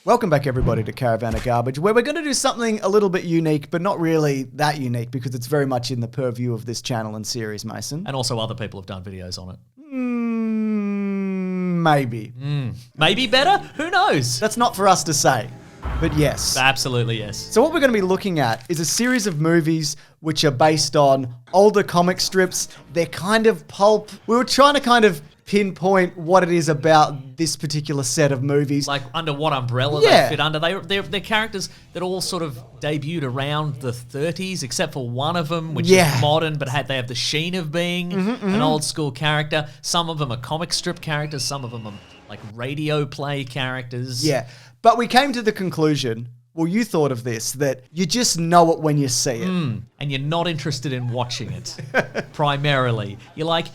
Welcome back, everybody, to Caravan of Garbage, where we're going to do something a little bit unique, but not really that unique because it's very much in the purview of this channel and series, Mason. And also other people have done videos on it. Maybe. Maybe better? Who knows? That's not for us to say, but yes. Absolutely, yes. So what we're going to be looking at is a series of movies which are based on older comic strips. They're kind of pulp. We were trying to kind of pinpoint what it is about this particular set of movies. Like under what umbrella Yeah. they fit under. They're characters that all sort of debuted around the 30s, except for one of them, which Yeah. is modern, but they have the sheen of being an old school character. Some of them are comic strip characters. Some of them are like radio play characters. Yeah. But we came to the conclusion, well, you thought of this, that you just know it when you see it. And you're not interested in watching it, primarily. You're like,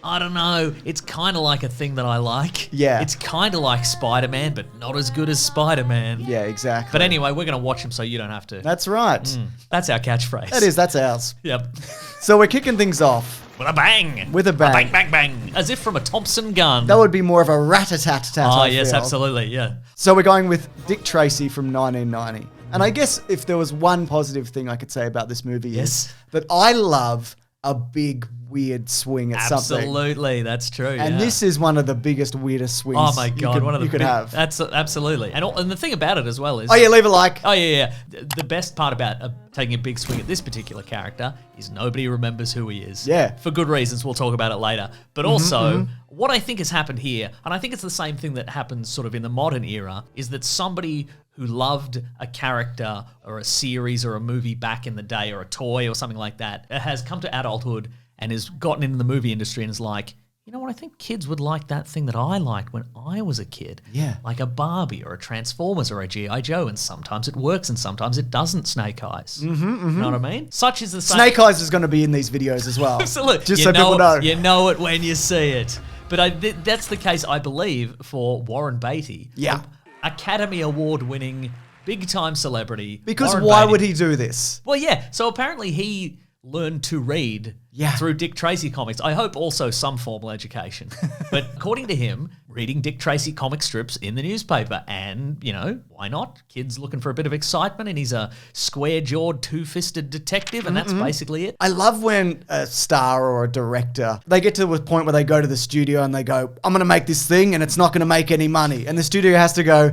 I don't know. It's kind of like a thing that I like. Yeah. It's kind of like Spider-Man, but not as good as Spider-Man. Yeah, exactly. But anyway, we're going to watch them so you don't have to. That's right. That's our catchphrase. That's ours. Yep. So we're kicking things off. With a bang. With a bang. Bang, bang, bang. As if from a Thompson gun. That would be more of a rat-a-tat-tat, Oh, I yes, feel. absolutely, yeah. So we're going with Dick Tracy from 1990. And I guess if there was one positive thing I could say about this movie Yes. is that I love a big, weird swing at something. Absolutely, that's true. And this is one of the biggest, weirdest swings Oh my God, one of the you could big, have. That's absolutely. And the thing about it as well is. Oh yeah, leave a like. Oh, yeah. The best part about taking a big swing at this particular character is nobody remembers who he is. Yeah. For good reasons, we'll talk about it later. But also, what I think has happened here, and I think it's the same thing that happens sort of in the modern era, is that somebody who loved a character or a series or a movie back in the day or a toy or something like that has come to adulthood and has gotten into the movie industry and is like, you know what, I think kids would like that thing that I liked when I was a kid. Yeah. Like a Barbie or a Transformers or a G.I. Joe, and sometimes it works and sometimes it doesn't, Snake Eyes. You know what I mean? Such is the same. Snake Eyes is going to be in these videos as well. Absolutely. Just so people know. You know it when you see it. But that's the case, I believe, for Warren Beatty. Yeah. Academy Award winning, big time celebrity. Because Warren why Beatty. would he do this? Well, yeah. So apparently he learned to read through Dick Tracy comics. I hope also some formal education. But according to him, reading Dick Tracy comic strips in the newspaper. And, you know, why not? Kids looking for a bit of excitement and he's a square-jawed, two-fisted detective and that's basically it. I love when a star or a director, they get to a point where they go to the studio and they go, I'm going to make this thing and it's not going to make any money. And the studio has to go,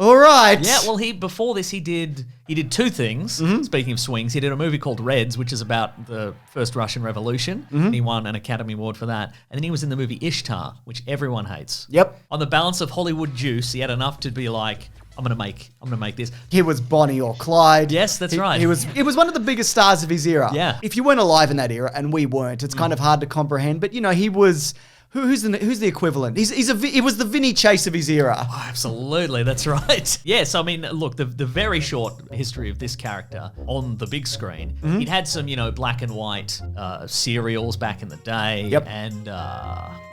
all right. Yeah, well, before this he did two things. Speaking of swings, he did a movie called Reds, which is about the first Russian Revolution. And he won an Academy Award for that. And then he was in the movie Ishtar, which everyone hates. Yep. On the balance of Hollywood juice, he had enough to be like, I'm gonna make this. He was Bonnie or Clyde. Yes, that's right. He was one of the biggest stars of his era. Yeah. If you weren't alive in that era, and we weren't, it's kind of hard to comprehend. But you know, he was. Who's the equivalent? He was the Vinny Chase of his era. Oh, absolutely, that's right. Yes, I mean, look, the very short history of this character on the big screen, he'd had some, black and white serials back in the day. Yep. And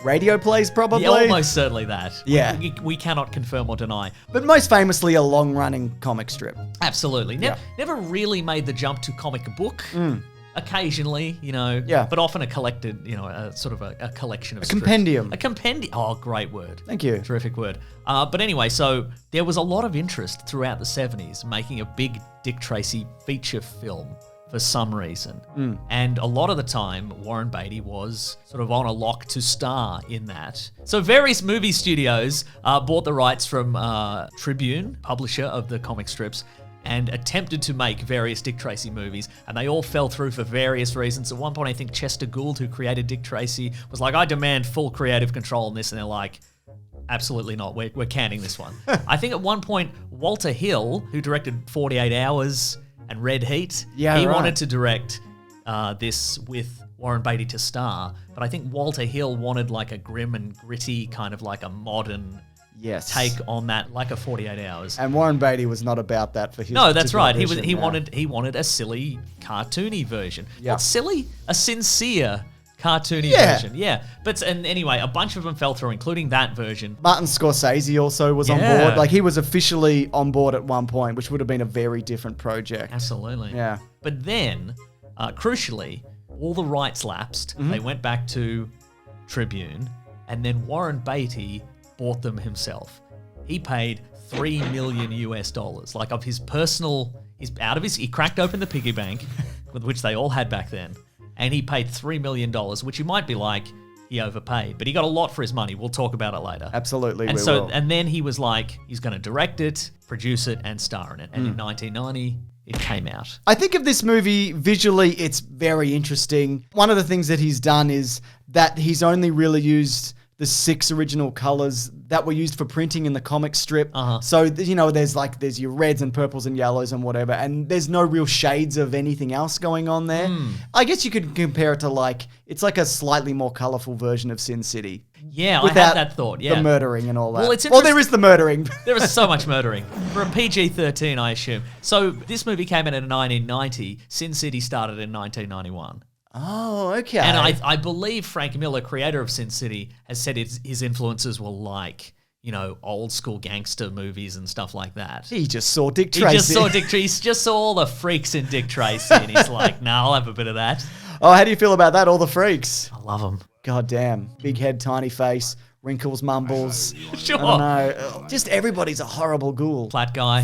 Radio plays, probably. yeah, almost certainly that. Yeah. We cannot confirm or deny. But most famously, a long-running comic strip. Absolutely. Never really made the jump to comic book. Occasionally, Yeah. but often a collected, sort of a collection of strips. Compendium. A compendium. Oh, great word. Thank you. Terrific word. But anyway, so there was a lot of interest throughout the 70s making a big Dick Tracy feature film for some reason. And a lot of the time, Warren Beatty was sort of on a lock to star in that. So various movie studios bought the rights from Tribune, publisher of the comic strips, and attempted to make various Dick Tracy movies, and they all fell through for various reasons. At one point, I think Chester Gould, who created Dick Tracy, was like, I demand full creative control on this, and they're like, absolutely not, we're canning this one. I think at one point, Walter Hill, who directed 48 Hours and Red Heat, he wanted to direct this with Warren Beatty to star, but I think Walter Hill wanted like a grim and gritty, kind of like a modern take on that, like a 48 Hours. And Warren Beatty was not about that for his. No, that's right. vision, He wanted a silly, cartoony version. Yeah. Not silly, a sincere, cartoony Yeah. version. Yeah. And anyway, a bunch of them fell through, including that version. Martin Scorsese also was on Yeah. board. Like, he was officially on board at one point, which would have been a very different project. Absolutely. Yeah. But then, crucially, all the rights lapsed. They went back to Tribune, and then Warren Beatty bought them himself. he paid $3 million US, like of his personal, he cracked open the piggy bank, which they all had back then, and he paid $3 million, which you might be like, he overpaid, but he got a lot for his money. We'll talk about it later. Absolutely, and we will. And then he was like, he's going to direct it, produce it, and star in it. And in 1990, it came out. I think of this movie visually, it's very interesting. One of the things that he's done is that he's only really used the 6 original colors that were used for printing in the comic strip. So, there's your reds and purples and yellows and whatever, and there's no real shades of anything else going on there. I guess you could compare it to it's like a slightly more colorful version of Sin City. Yeah, I had that thought, yeah. The murdering and all that. Well, there is the murdering. There is so much murdering. For a PG-13, I assume. So this movie came out in 1990. Sin City started in 1991. Oh, okay. And I believe Frank Miller, creator of Sin City, has said his influences were old school gangster movies and stuff like that. He just saw Dick Tracy. He just saw all the freaks in Dick Tracy, and he's like, nah, I'll have a bit of that. Oh, how do you feel about that? All the freaks. I love them. God damn. Big head, tiny face, wrinkles, mumbles. Sure. I don't know. Just everybody's a horrible ghoul. Flat guy,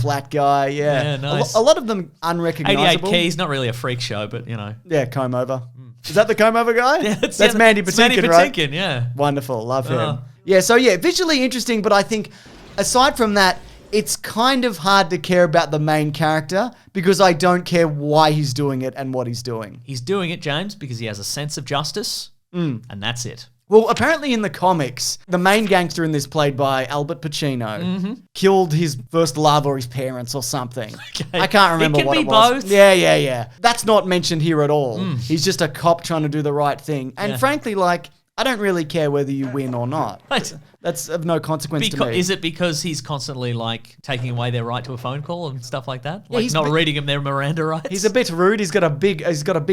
yeah. Yeah, nice. A lot of them unrecognizable. 88 Keys, not really a freak show, but Yeah, comb over. Is that the comb over guy? Yeah, that's Mandy Patinkin, right? Patinkin, yeah. Wonderful. Love him. Yeah, visually interesting, but I think aside from that, it's kind of hard to care about the main character because I don't care why he's doing it and what he's doing. He's doing it, James, because he has a sense of justice, and that's it. Well, apparently in the comics, the main gangster in this, played by Albert Pacino, killed his first love or his parents or something. Okay. I can't remember what it was. It can be both. Yeah. That's not mentioned here at all. He's just a cop trying to do the right thing. And frankly, I don't really care whether you win or not. Right. That's of no consequence to me. Is it because he's constantly taking away their right to a phone call and stuff like that? Yeah, not reading them their Miranda rights? He's a bit rude. He's got a big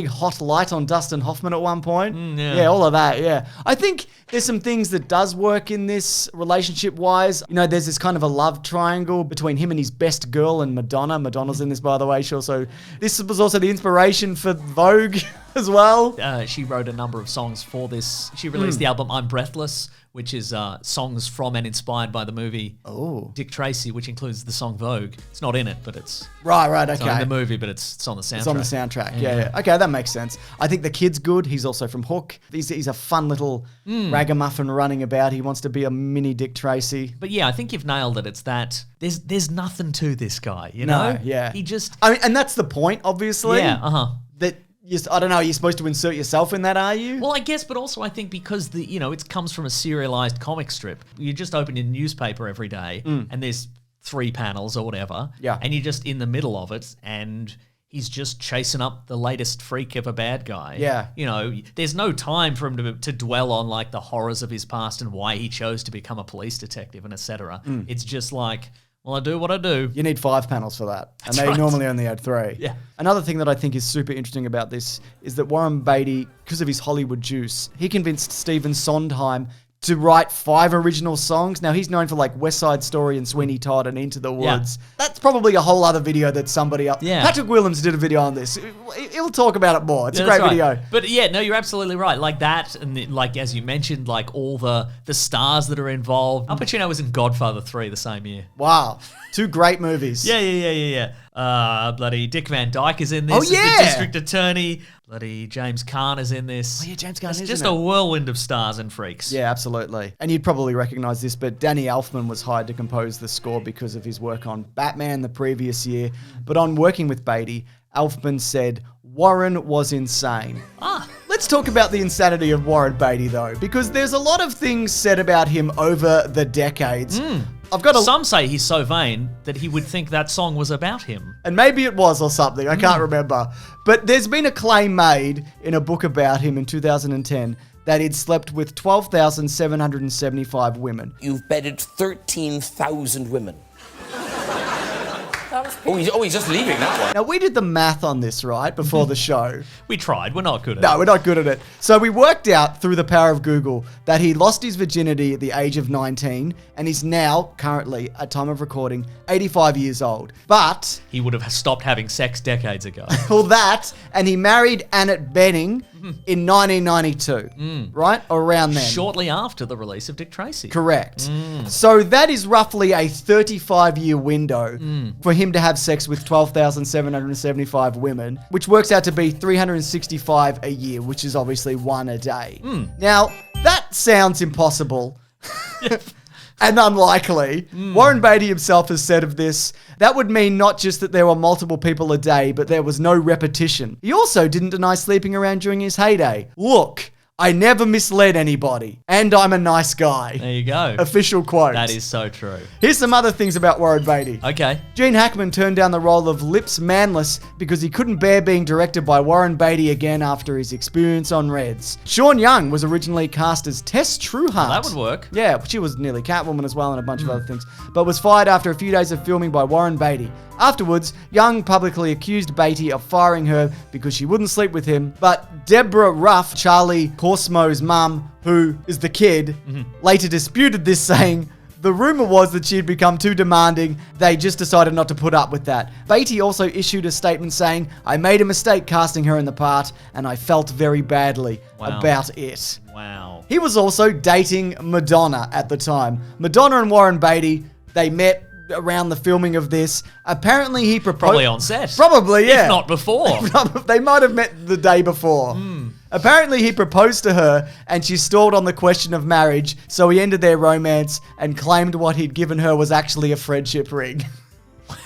hot light on Dustin Hoffman at one point. Yeah, all of that, yeah. I think there's some things that does work in this relationship-wise. There's this kind of a love triangle between him and his best girl and Madonna. Madonna's in this, by the way. This was also the inspiration for Vogue as well. She wrote a number of songs for this. She released the album I'm Breathless, which is songs from and inspired by the movie Dick Tracy, which includes the song Vogue. It's not in it, but it's... Right, okay. It's not in the movie, but it's on the soundtrack. It's on the soundtrack, yeah. Okay, that makes sense. I think the kid's good. He's also from Hook. He's a fun little ragamuffin running about. He wants to be a mini Dick Tracy. But yeah, I think you've nailed it. It's that there's nothing to this guy, you know? No, yeah. He just... and that's the point, obviously. Yeah, That... I don't know, are you supposed to insert yourself in that, are you? Well, I guess, but also I think because it comes from a serialized comic strip. You just open your newspaper every day and there's 3 panels or whatever. Yeah. And you're just in the middle of it and he's just chasing up the latest freak of a bad guy. Yeah. There's no time for him to dwell on the horrors of his past and why he chose to become a police detective and etc. It's just well, I do what I do. You need 5 panels for that. That's and they right. normally only had 3. Yeah. Another thing that I think is super interesting about this is that Warren Beatty, because of his Hollywood juice, he convinced Stephen Sondheim to write 5 original songs. Now, he's known for West Side Story and Sweeney Todd and Into the Woods. Yeah. That's probably a whole other video that somebody else... Yeah. Patrick Willems did a video on this. He'll talk about it more. It's a great video. But yeah, no, you're absolutely right. Like that, and as you mentioned, all the stars that are involved. Al Pacino was in Godfather 3 the same year. Wow. 2 great movies. Yeah. Bloody Dick Van Dyke is in this. Oh, yeah. The district attorney. Bloody James Caan is in this. Oh, yeah, James Caan is just a whirlwind of stars and freaks. Yeah, absolutely. And you'd probably recognize this, but Danny Elfman was hired to compose the score because of his work on Batman the previous year. But on working with Beatty, Elfman said, Warren was insane. Let's talk about the insanity of Warren Beatty, though, because there's a lot of things said about him over the decades. Some say he's so vain that he would think that song was about him. And maybe it was or something. I can't remember. But there's been a claim made in a book about him in 2010 that he'd slept with 12,775 women. You've bedded 13,000 women. He's just leaving that one. Now, we did the math on this, right, before the show. We tried. We're not good at it. No, we're not good at it. So we worked out through the power of Google that he lost his virginity at the age of 19 and is now, currently, at time of recording, 85 years old. But... he would have stopped having sex decades ago. All that, and he married Annette Bening, in 1992, right? Around then. Shortly after the release of Dick Tracy. Correct. So that is roughly a 35-year window for him to have sex with 12,775 women, which works out to be 365 a year, which is obviously one a day. Now, that sounds impossible. And unlikely. Warren Beatty himself has said of this, that would mean not just that there were multiple people a day, but there was no repetition. He also didn't deny sleeping around during his heyday. Look, I never misled anybody, and I'm a nice guy. There you go. Official quote. That is so true. Here's some other things about Warren Beatty. Okay. Gene Hackman turned down the role of Lips Manless because he couldn't bear being directed by Warren Beatty again after his experience on Reds. Sean Young was originally cast as Tess Trueheart. That would work. Yeah, she was nearly Catwoman as well and a bunch of other things, but was fired after a few days of filming by Warren Beatty. Afterwards, Young publicly accused Beatty of firing her because she wouldn't sleep with him, but Deborah Ruff, Charlie Corsmo's mum, who is the kid, later disputed this, saying, the rumor was that she'd become too demanding. They just decided not to put up with that. Beatty also issued a statement saying, I made a mistake casting her in the part, and I felt very badly about it. Wow. He was also dating Madonna at the time. Madonna and Warren Beatty, they met around the filming of this. Apparently he proposed... Probably on set. Probably, yeah. If not before. They might have met the day before. Apparently he proposed to her and she stalled on the question of marriage, so he ended their romance and claimed what he'd given her was actually a friendship ring.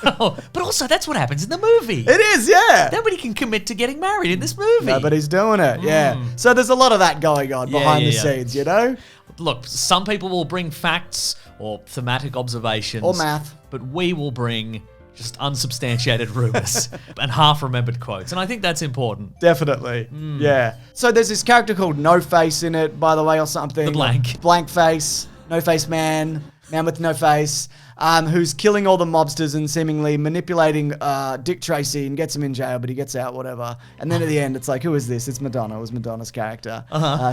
But also, that's what happens in the movie. It is, yeah. Nobody can commit to getting married in this movie. Nobody's doing it, yeah. So there's a lot of that going on behind the scenes, you know? Look, some people will bring facts or thematic observations. Or math. But we will bring just unsubstantiated rumors and half-remembered quotes. And I think that's important. Definitely, yeah. So there's this character called No Face in it, by the way, or something. The blank. Blank face, no face man with no face, who's killing all the mobsters and seemingly manipulating Dick Tracy and gets him in jail, but he gets out, whatever. And then at the end, it's like, who is this? It's Madonna. It was Madonna's character.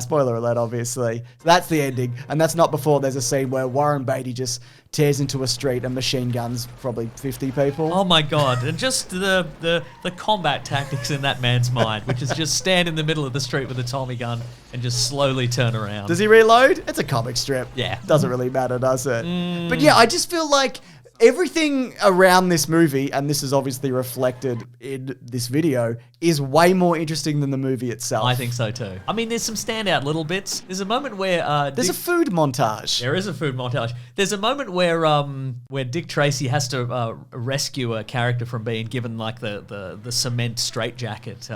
Spoiler alert, obviously. So that's the ending. And that's not before there's a scene where Warren Beatty just tears into a street and machine guns probably 50 people. Oh my God. And just the combat tactics in that man's mind, which is just stand in the middle of the street with a Tommy gun and just slowly turn around. Does he reload? It's a comic strip. Yeah. Doesn't really matter, does it? But yeah, I just feel like everything around this movie, and this is obviously reflected in this video, is way more interesting than the movie itself. I think so too. I mean, there's some standout little bits. There's a moment where there's a food montage. There is a food montage. There's a moment where Dick Tracy has to rescue a character from being given like the cement straitjacket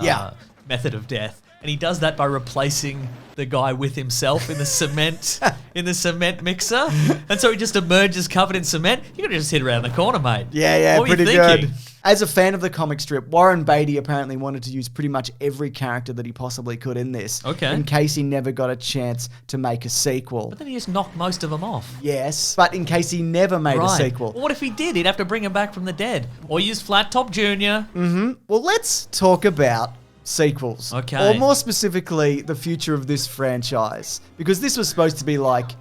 method of death. And he does that by replacing the guy with himself in the cement mixer. And so he just emerges covered in cement. You could just hit around the corner, mate. Yeah, what were pretty you thinking? good. As a fan of the comic strip, Warren Beatty apparently wanted to use pretty much every character that he possibly could in this. Okay. In case he never got a chance to make a sequel. But then he just knocked most of them off. Yes, but in case he never made a sequel. Well, what if he did? He'd have to bring him back from the dead. Or use Flat Top Jr. Well, let's talk about sequels. Okay. Or more specifically, the future of this franchise. Because this was supposed to be like,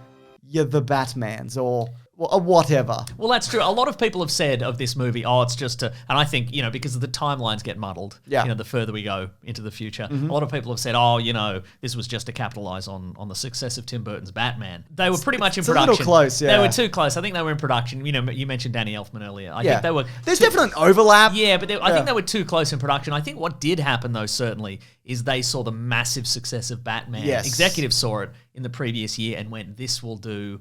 the Batmans or whatever. Well, that's true. A lot of people have said of this movie, it's just and I think, because the timelines get muddled, the further we go into the future. A lot of people have said, this was just to capitalize on the success of Tim Burton's Batman. They were pretty much in production. It's a little close, yeah. They were too close. I think they were in production. You mentioned Danny Elfman earlier. I think they were... There's definitely an overlap. Yeah, but I think they were too close in production. I think what did happen, though, certainly, is they saw the massive success of Batman. Yes. Executives saw it in the previous year and went, this will do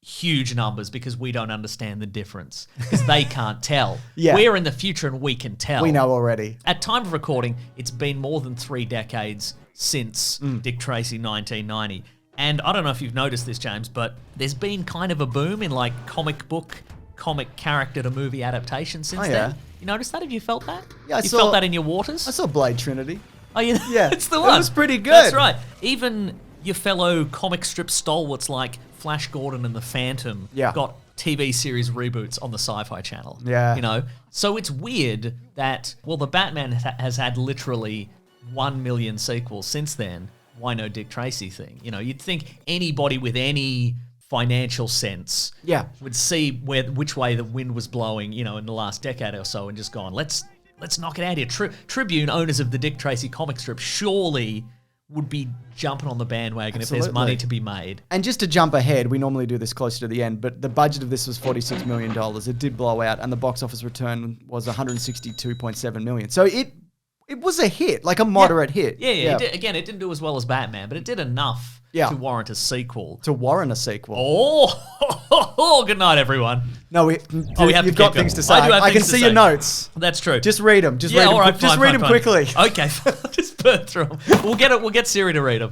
huge numbers because we don't understand the difference because they can't tell. We're in the future and we can tell. We know already. At time of recording, it's been more than 3 decades since Dick Tracy 1990. And I don't know if you've noticed this, James, but there's been kind of a boom in like comic character to movie adaptation since then. You noticed that? Have you felt that? Yeah, I felt that in your waters? I saw Blade Trinity. Oh, yeah. It's the one. It was pretty good. That's right. Even your fellow comic strip stalwarts like Flash Gordon and the Phantom got TV series reboots on the Sci-Fi Channel. Yeah. So it's weird that, the Batman has had literally 1 million sequels since then. Why no Dick Tracy thing? You'd think anybody with any financial sense would see which way the wind was blowing, in the last decade or so and just gone, let's knock it out here. Tribune, owners of the Dick Tracy comic strip, surely would be jumping on the bandwagon if there's Absolutely. money to be made. And just to jump ahead, we normally do this closer to the end, but the budget of this was $46 million. It did blow out, and the box office return was $162.7 million. So it was a hit, like a moderate hit. Yeah. It didn't do as well as Batman, but it did enough to warrant a sequel. To warrant a sequel. Oh, good night, everyone. No, we have you've to got keep things going. to say. I do have I can things to see say. your notes. That's true. Just read them. Just read them. All right, Just fine, read fine, them fine. quickly. Okay, just burn through them. We'll get Siri to read them.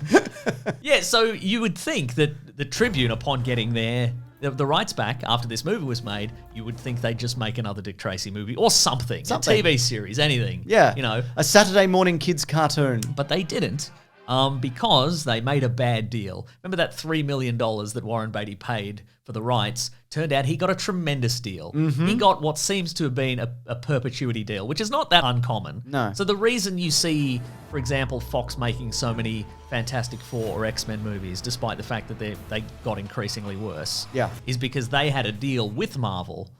Yeah, so you would think that the Tribune, upon getting the rights back after this movie was made, you would think they'd just make another Dick Tracy movie or something. A TV series, anything. Yeah. You know. A Saturday morning kids cartoon. But they didn't. Because they made a bad deal. Remember that $3 million that Warren Beatty paid for the rights? Turned out he got a tremendous deal. Mm-hmm. He got what seems to have been a perpetuity deal, which is not that uncommon. No. So the reason you see, for example, Fox making so many Fantastic Four or X-Men movies, despite the fact that they got increasingly worse, is because they had a deal with Marvel,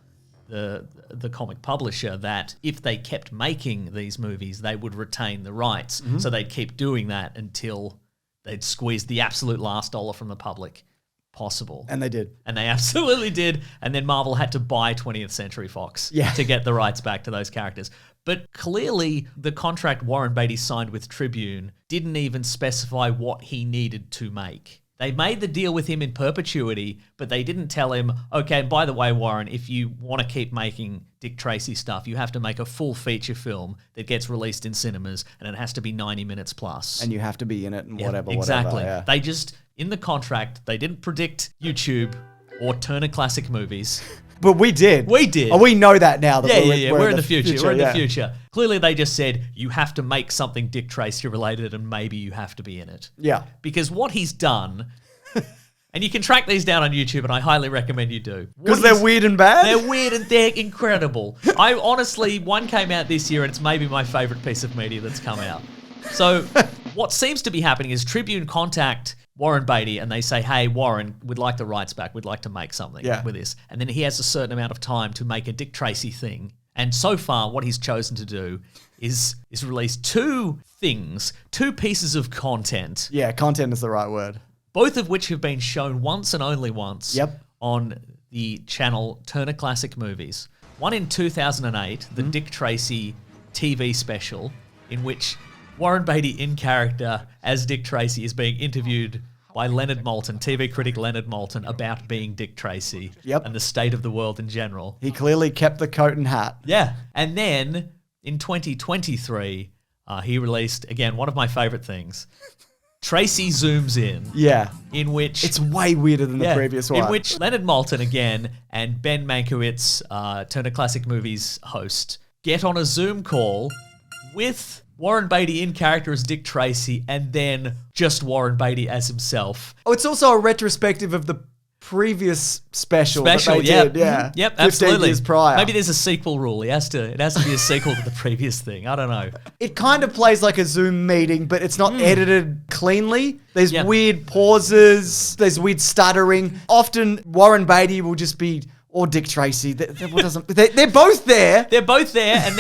the comic publisher, that if they kept making these movies, they would retain the rights. Mm-hmm. So they'd keep doing that until they'd squeeze the absolute last dollar from the public possible. And they did. And they absolutely did. And then Marvel had to buy 20th Century Fox to get the rights back to those characters. But clearly, the contract Warren Beatty signed with Tribune didn't even specify what he needed to make. They made the deal with him in perpetuity, but they didn't tell him, okay, by the way, Warren, if you want to keep making Dick Tracy stuff, you have to make a full feature film that gets released in cinemas, and it has to be 90 minutes plus. And you have to be in it and whatever. Exactly. Yeah. They just, in the contract, they didn't predict YouTube or Turner Classic Movies. But we did. We did. Oh, we know that now. That We're in the future. We're in the future. Clearly, they just said, you have to make something Dick Tracy related and maybe you have to be in it. Yeah. Because what he's done, and you can track these down on YouTube, and I highly recommend you do. Because they're weird and bad? They're weird and they're incredible. I honestly, one came out this year and it's maybe my favorite piece of media that's come out. So what seems to be happening is Tribune contact Warren Beatty and they say, hey, Warren, we'd like the rights back. We'd like to make something with this. And then he has a certain amount of time to make a Dick Tracy thing. And so far, what he's chosen to do is release two pieces of content. Yeah, content is the right word. Both of which have been shown once and only once on the channel Turner Classic Movies. One in 2008, the Dick Tracy TV special, in which Warren Beatty in character as Dick Tracy is being interviewed by Leonard Maltin, TV critic Leonard Maltin, about being Dick Tracy and the state of the world in general. He clearly kept the coat and hat. Yeah. And then in 2023, he released, again, one of my favorite things, Tracy Zooms In. Yeah. In which... It's way weirder than the previous one. In which Leonard Maltin again and Ben Mankiewicz, Turner Classic Movies host, get on a Zoom call with Warren Beatty in character as Dick Tracy and then just Warren Beatty as himself. Oh, it's also a retrospective of the previous special that they did. Yeah. Yep, 15 absolutely. years prior. Maybe there's a sequel rule. It has to be a sequel to the previous thing. I don't know. It kind of plays like a Zoom meeting, but it's not edited cleanly. There's weird pauses. There's weird stuttering. Often Warren Beatty will just be, or Dick Tracy. They're both there. They're both there, and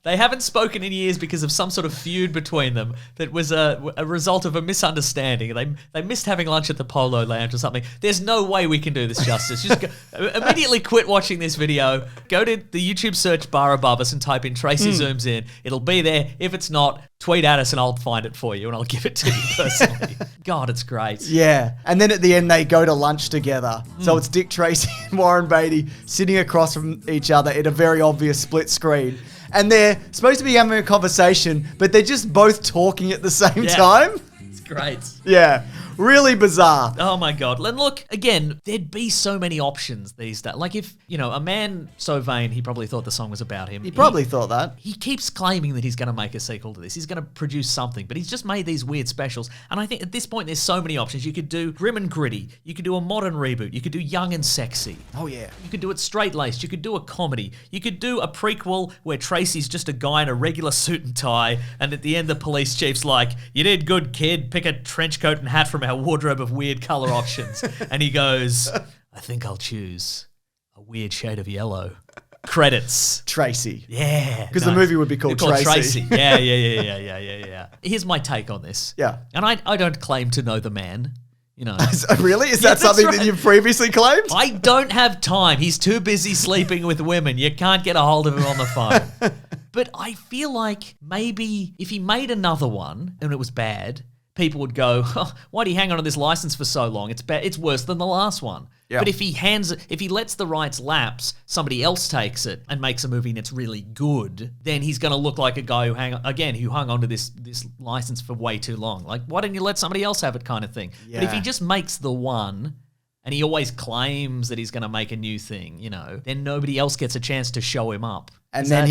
they haven't spoken in years because of some sort of feud between them that was a result of a misunderstanding. They missed having lunch at the Polo Lounge or something. There's no way we can do this justice. Just immediately quit watching this video. Go to the YouTube search bar above us and type in Tracy Zooms In. It'll be there. If it's not, tweet at us and I'll find it for you and I'll give it to you personally. God, it's great. Yeah. And then at the end, they go to lunch together. So it's Dick Tracy and Warren Beatty sitting across from each other in a very obvious split screen. And they're supposed to be having a conversation, but they're just both talking at the same time. It's great. Yeah. Really bizarre. Oh my God. And look, again, there'd be so many options these days. Like if, a man so vain, he probably thought the song was about him. He probably thought that. He keeps claiming that he's going to make a sequel to this. He's going to produce something, but he's just made these weird specials. And I think at this point, there's so many options. You could do grim and gritty. You could do a modern reboot. You could do young and sexy. Oh, yeah. You could do it straight-laced. You could do a comedy. You could do a prequel where Tracy's just a guy in a regular suit and tie, and at the end, the police chief's like, you did good, kid. Pick a trench coat and hat from our wardrobe of weird color options. And he goes, I think I'll choose a weird shade of yellow. Credits. Tracy. Yeah. Because the movie would be called Tracy. Yeah. Here's my take on this. Yeah. And I don't claim to know the man. You know. Really? Is Yeah, that that's something right. that you've previously claimed? I don't have time. He's too busy sleeping with women. You can't get a hold of him on the phone. But I feel like maybe if he made another one and it was bad, people would go, oh, why do you hang on to this license for so long? It's bad. It's worse than the last one. Yeah. But if he lets the rights lapse, somebody else takes it and makes a movie and it's really good, then he's going to look like a guy who hung on to this license for way too long. Like, why didn't you let somebody else have it, kind of thing? Yeah. But if he just makes the one, and he always claims that he's going to make a new thing, then nobody else gets a chance to show him up. And then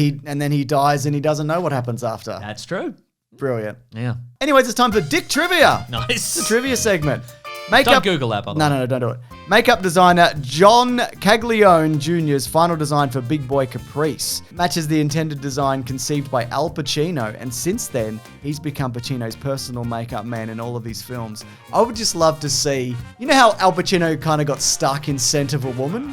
he dies and he doesn't know what happens after. That's true. Brilliant. Yeah. Anyways, it's time for Dick Trivia. Nice. It's a trivia segment. Don't Google that, by the way. No, don't do it. Makeup designer John Caglione Jr.'s final design for Big Boy Caprice matches the intended design conceived by Al Pacino, and since then, he's become Pacino's personal makeup man in all of his films. I would just love to see, you know how Al Pacino kind of got stuck in Scent of a Woman?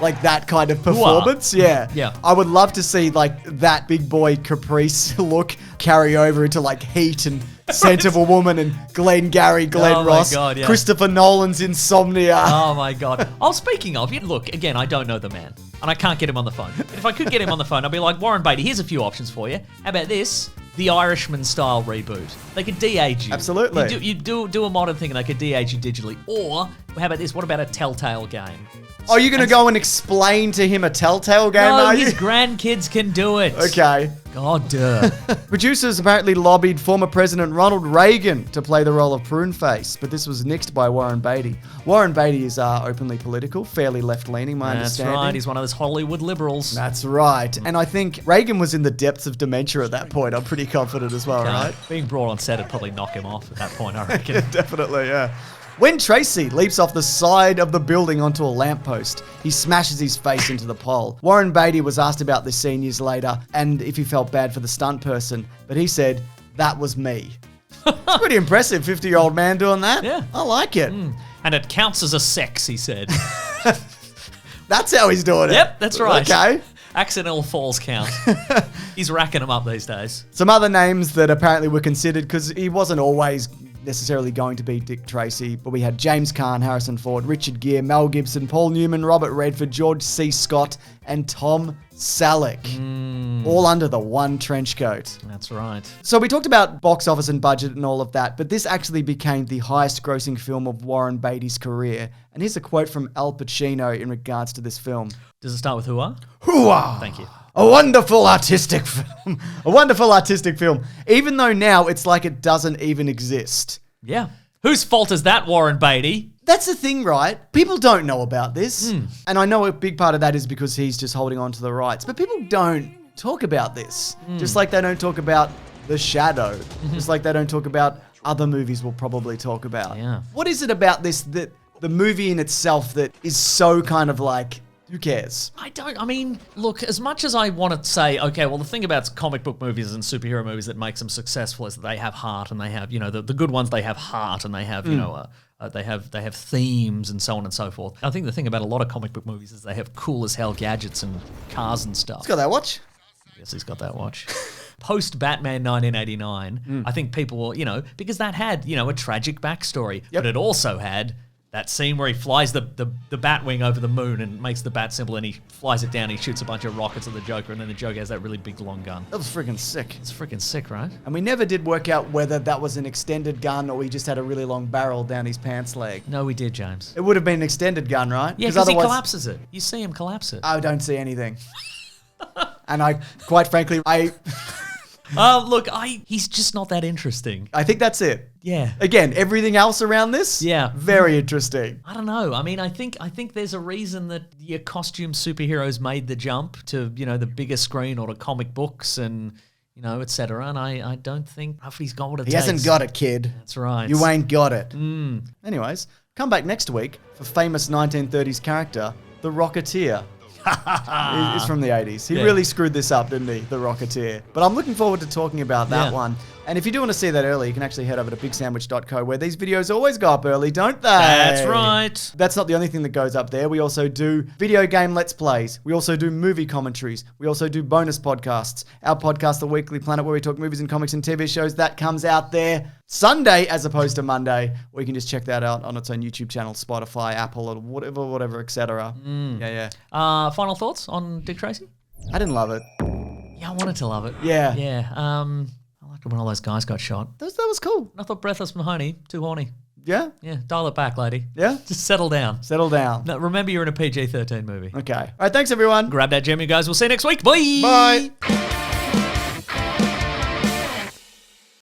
Like that kind of performance? Yeah. Yeah. I would love to see like that Big Boy Caprice look carry over into like Heat and Scent of a Woman and Glenn Ross, God, yeah. Christopher Nolan's Insomnia. Oh, my God. Oh, speaking of, look, again, I don't know the man, and I can't get him on the phone. If I could get him on the phone, I'd be like, Warren Beatty, here's a few options for you. How about this? The Irishman-style reboot. They could de-age you. Absolutely. You do a modern thing and they could de-age you digitally. Or, how about this? What about a Telltale game? Are you going to go and explain to him a Telltale game, No, are you? his grandkids can do it. Okay. God, duh. Producers apparently lobbied former President Ronald Reagan to play the role of Pruneface, but this was nixed by Warren Beatty. Warren Beatty is openly political, fairly left-leaning, my That's understanding. right. He's one of those Hollywood liberals. That's right. And I think Reagan was in the depths of dementia at that point. I'm pretty confident as well, right? Being brought on set would probably knock him off at that point, I reckon. Definitely, yeah. When Tracy leaps off the side of the building onto a lamppost, he smashes his face into the pole. Warren Beatty was asked about this scene years later and if he felt bad for the stunt person, but he said, that was me. It's pretty impressive, 50-year-old man doing that. Yeah. I like it. And it counts as a sex, he said. That's how he's doing it. Yep, that's right. Okay. Accidental falls count. He's racking them up these days. Some other names that apparently were considered, because he wasn't always necessarily going to be Dick Tracy, but we had James Caan, Harrison Ford, Richard Gere, Mel Gibson, Paul Newman, Robert Redford, George C. Scott, and Tom Selleck. All under the one trench coat. That's right. So we talked about box office and budget and all of that, but this actually became the highest grossing film of Warren Beatty's career. And here's a quote from Al Pacino in regards to this film. Does it start with hooah? Hooah! Thank you. A wonderful artistic film. A wonderful artistic film. Even though now it's like it doesn't even exist. Yeah. Whose fault is that, Warren Beatty? That's the thing, right? People don't know about this. And I know a big part of that is because he's just holding on to the rights. But people don't talk about this. Just like they don't talk about The Shadow. Just like they don't talk about other movies we'll probably talk about. Yeah. What is it about this, that the movie in itself, that is so kind of like, who cares? I mean, look, as much as I want to say, okay, well, the thing about comic book movies and superhero movies that makes them successful is that they have heart, and they have, the good ones, they have heart, and they have, they have themes and so on and so forth. I think the thing about a lot of comic book movies is they have cool as hell gadgets and cars and stuff. Got that watch? Yes, he's got that watch. Post Batman 1989, I think people, because that had, a tragic backstory, but it also had that scene where he flies the Batwing over the moon and makes the bat symbol, and he flies it down, he shoots a bunch of rockets at the Joker, and then the Joker has that really big long gun. That was freaking sick. It's freaking sick, right? And we never did work out whether that was an extended gun or he just had a really long barrel down his pants leg. No, we did, James. It would have been an extended gun, right? Yeah, because he collapses it. You see him collapse it. I don't see anything. And I, quite frankly, Look, he's just not that interesting. I think that's it. Yeah. Again, everything else around this, Yeah. very interesting. I don't know. I mean, I think there's a reason that your costume superheroes made the jump to, the bigger screen or to comic books and, et cetera. And I don't think he's got what it He takes. hasn't got it, kid. That's right. You ain't got it. Anyways, come back next week for famous 1930s character, the Rocketeer. He's from the 80s. He really screwed this up, didn't he? The Rocketeer. But I'm looking forward to talking about that one. And if you do want to see that early, you can actually head over to bigsandwich.co where these videos always go up early, don't they? That's right. That's not the only thing that goes up there. We also do video game Let's Plays. We also do movie commentaries. We also do bonus podcasts. Our podcast, The Weekly Planet, where we talk movies and comics and TV shows, that comes out there Sunday as opposed to Monday, or you can just check that out on its own YouTube channel, Spotify, Apple, or whatever, etc. Yeah. Final thoughts on Dick Tracy? I didn't love it. Yeah, I wanted to love it. Yeah. Yeah. I liked it when all those guys got shot. That was cool. I thought Breathless Mahoney, too horny. Yeah? Yeah, dial it back, lady. Yeah? Just settle down. Settle down. Now, remember, you're in a PG-13 movie. Okay. All right, thanks, everyone. Grab that gem, you guys. We'll see you next week. Bye. Bye.